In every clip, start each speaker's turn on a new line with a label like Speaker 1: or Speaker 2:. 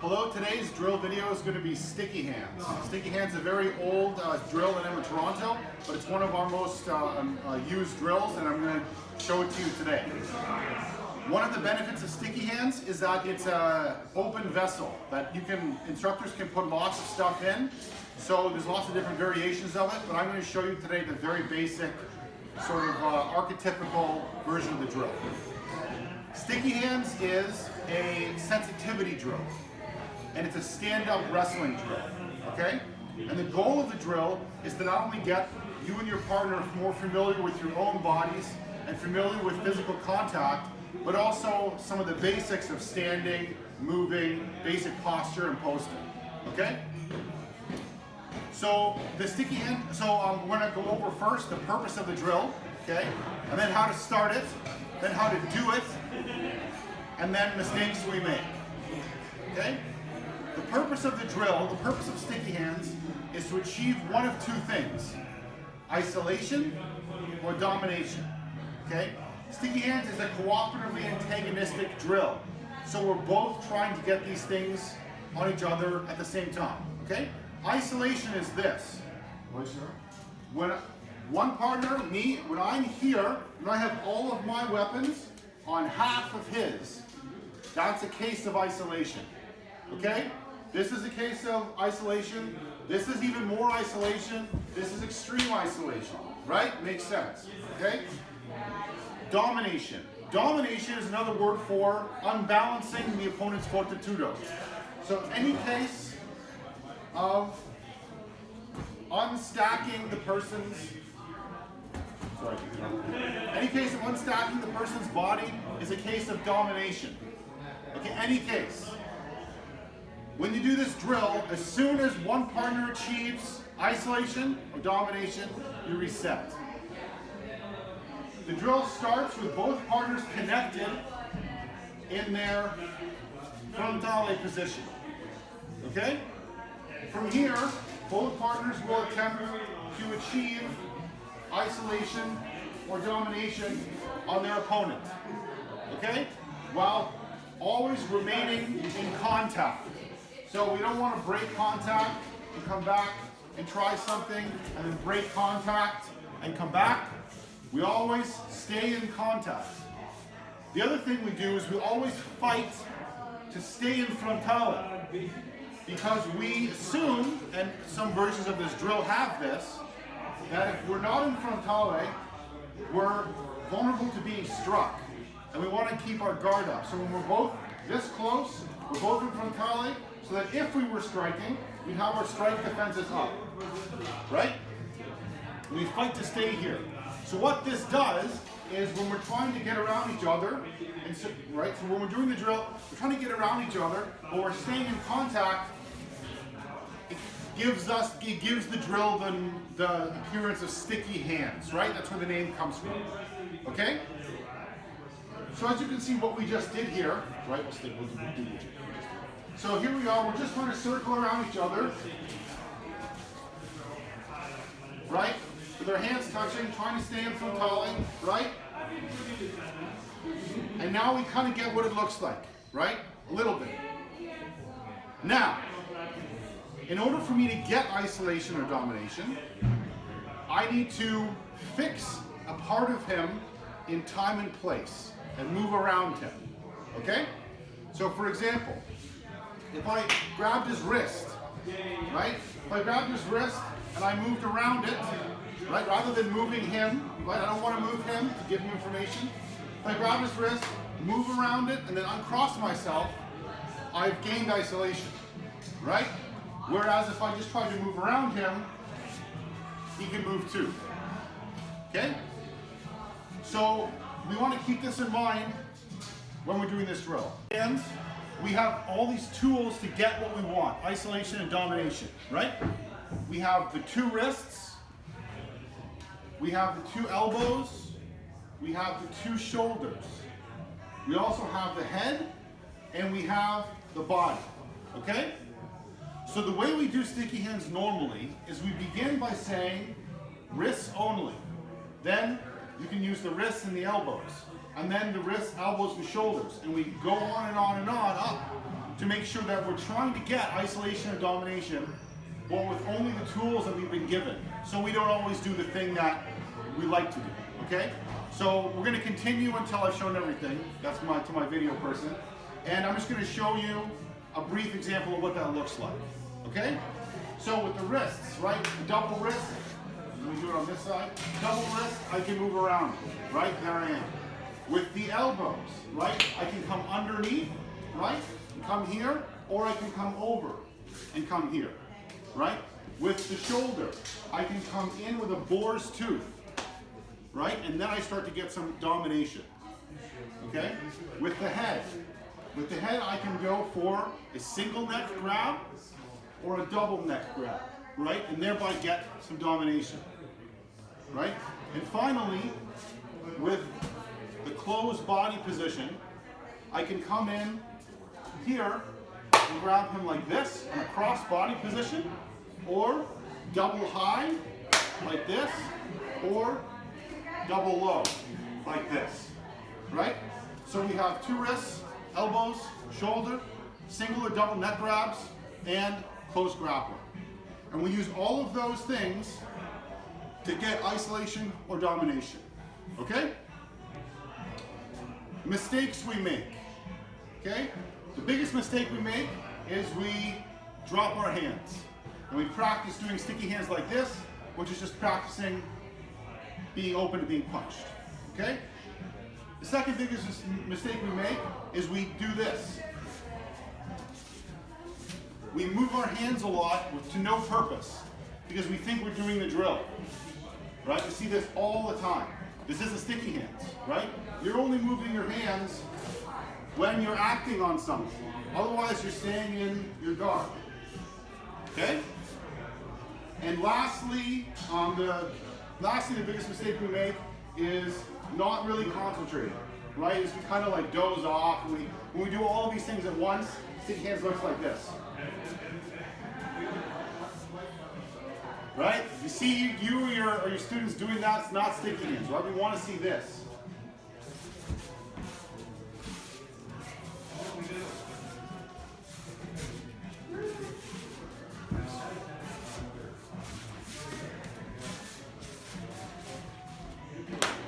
Speaker 1: Hello, today's drill video is going to be sticky hands. Sticky hands is a very old drill in AEMMA Toronto, but it's one of our most used drills, and I'm going to show it to you today. One of the benefits of sticky hands is that it's an open vessel that instructors can put lots of stuff in. So there's lots of different variations of it, but I'm going to show you today the very basic, sort of archetypical version of the drill. Sticky hands is a sensitivity drill, and it's a stand-up wrestling drill, okay? And the goal of the drill is to not only get you and your partner more familiar with your own bodies and familiar with physical contact, but also some of the basics of standing, moving, basic posture, and posting, okay? So the sticky hand, we're gonna go over first the purpose of the drill, okay? And then how to start it, then how to do it, and then mistakes we make, okay? The purpose of the drill, the purpose of sticky hands, is to achieve one of two things: isolation or domination, okay? Sticky hands is a cooperatively antagonistic drill. So we're both trying to get these things on each other at the same time, okay? Isolation is this. When one partner, me, when I'm here, when I have all of my weapons on half of his, that's a case of isolation, okay? This is a case of isolation. This is even more isolation. This is extreme isolation, right? Makes sense, okay? Domination. Domination is another word for unbalancing the opponent's fortitudo. So any case of unstacking the person's, any case of unstacking the person's body is a case of domination. Okay, any case. When you do this drill, as soon as one partner achieves isolation or domination, you reset. The drill starts with both partners connected in their frontale position. Okay? From here, both partners will attempt to achieve isolation or domination on their opponent. Okay? While always remaining in contact. So we don't want to break contact and come back and try something and then break contact and come back. We always stay in contact. The other thing we do is we always fight to stay in frontale, because we assume, and some versions of this drill have this, that if we're not in frontale, we're vulnerable to being struck, and we want to keep our guard up. So when we're both this close, we're both in frontale, so that if we were striking, we'd have our strike defenses up, right? And we fight to stay here. So what this does is when we're trying to get around each other, and so, right? So when we're doing the drill, we're trying to get around each other, but we're staying in contact. It gives the drill the appearance of sticky hands, right? That's where the name comes from. Okay? So as you can see, what we just did here, right? So here we are. We're just trying to circle around each other, right? With our hands touching, trying to stay in frontale, right? And now we kind of get what it looks like, right? A little bit. Now, in order for me to get isolation or domination, I need to fix a part of him in time and place and move around him, okay? So for example, if I grabbed his wrist, right? If I grabbed his wrist and I moved around it, right? Rather than moving him, right? I don't want to move him to give him information. If I grab his wrist, move around it, and then uncross myself, I've gained isolation, right? Whereas if I just try to move around him, he can move too, okay? So we want to keep this in mind when we're doing this drill. And we have all these tools to get what we want: isolation and domination, right? We have the two wrists, we have the two elbows, we have the two shoulders. We also have the head, and we have the body, okay? So the way we do sticky hands normally is we begin by saying wrists only. Then you can use the wrists and the elbows. and then the wrists, elbows, and shoulders. And we go on and on and on up to make sure that we're trying to get isolation and domination, but with only the tools that we've been given. So we don't always do the thing that we like to do, okay? So we're gonna continue until I've shown everything. That's to my video person. And I'm just gonna show you a brief example of what that looks like, okay? So with the wrists, right, double wrist, let me do it on this side. Double wrist, I can move around, right? There I am. With the elbows, right, I can come underneath, right, and come here, or I can come over and come here, right? With the shoulder, I can come in with a boar's tooth, right, and then I start to get some domination, okay? With the head I can go for a single neck grab or a double neck grab, right, and thereby get some domination. Right? And finally, with the closed body position, I can come in here and grab him like this in a cross body position, or double high like this, or double low like this. Right? So we have two wrists, elbows, shoulder, single or double neck grabs, and close grappling. And we use all of those things to get isolation or domination, okay? Mistakes we make, okay? The biggest mistake we make is we drop our hands. And we practice doing sticky hands like this, which is just practicing being open to being punched, okay? The second biggest mistake we make is we do this. We move our hands a lot to no purpose because we think we're doing the drill. Right? You see this all the time. This isn't sticky hands, right? You're only moving your hands when you're acting on something. Otherwise, you're staying in your guard. Okay? And lastly, the biggest mistake we make is not really concentrating, right? Is we kind of like doze off. When we do all of these things at once, sticky hands looks like this. Right? You see you or your students doing that, it's not sticky hands, right? We want to see this.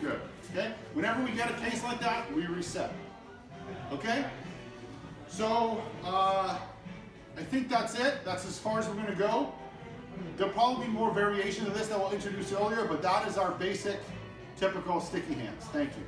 Speaker 1: Good. Okay? Whenever we get a case like that, we reset. Okay? So, I think that's it. That's as far as we're going to go. There'll probably be more variation of this that we'll introduce earlier, but that is our basic, typical sticky hands. Thank you.